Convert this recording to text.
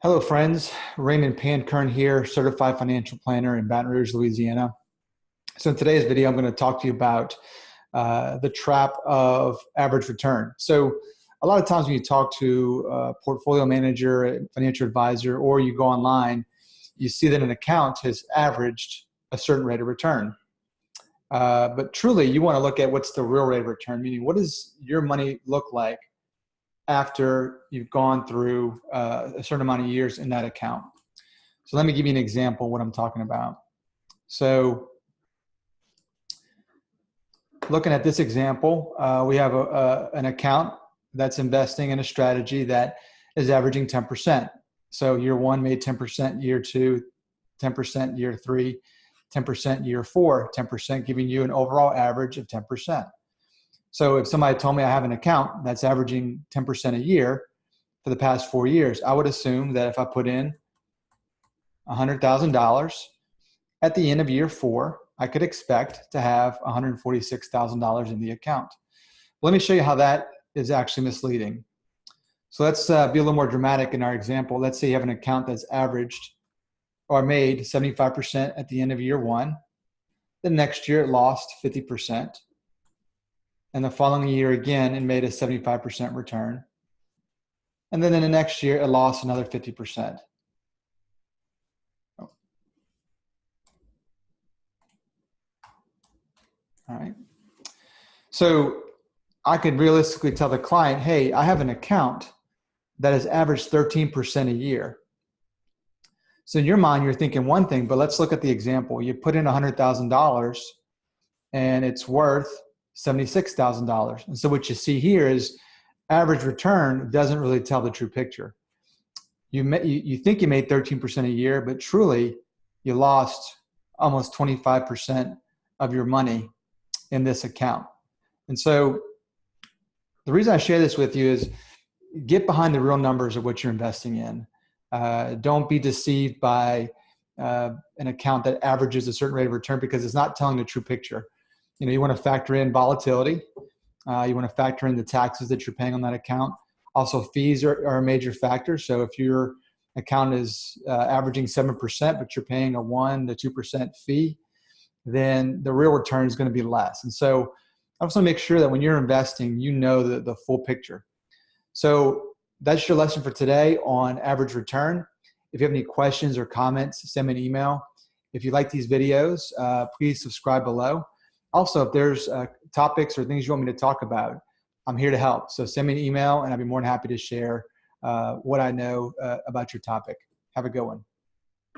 Hello, friends. Raymond Pankern here, certified financial planner in Baton Rouge, Louisiana. So in today's video, I'm going to talk to you about the trap of average return. So a lot of times when you talk to a portfolio manager, a financial advisor, or you go online, you see that an account has averaged a certain rate of return. But truly, you want to look at what's the real rate of return, meaning what does your money look like after you've gone through a certain amount of years in that account. So let me give you an example of what I'm talking about. So looking at this example, we have an account that's investing in a strategy that is averaging 10%. So year one made 10%, year two, 10%, year three, 10%, year four, 10%, giving you an overall average of 10%. So if somebody told me I have an account that's averaging 10% a year for the past 4 years, I would assume that if I put in $100,000 at the end of year four, I could expect to have $146,000 in the account. Let me show you how that is actually misleading. So let's be a little more dramatic in our example. Let's say you have an account that's averaged or made 75% at the end of year one. The next year it lost 50%. And the following year, again, it made a 75% return. And then in the next year, it lost another 50%. All right. So I could realistically tell the client, hey, I have an account that has averaged 13% a year. So in your mind, you're thinking one thing, but let's look at the example. You put in $100,000 and it's worth $76,000. And so what you see here is average return doesn't really tell the true picture. You think you made 13% a year, but truly you lost almost 25% of your money in this account. And so the reason I share this with you is get behind the real numbers of what you're investing in. Don't be deceived by an account that averages a certain rate of return because it's not telling the true picture. You know, you want to factor in volatility. You want to factor in the taxes that you're paying on that account. Also, fees are a major factor. So if your account is averaging 7%, but you're paying a 1 to 2% fee, then the real return is going to be less. And so I also make sure that when you're investing, you know the full picture. So that's your lesson for today on average return. If you have any questions or comments, send me an email. If you like these videos, please subscribe below. Also, if there's topics or things you want me to talk about, I'm here to help. So send me an email and I'll be more than happy to share what I know about your topic. Have a good one.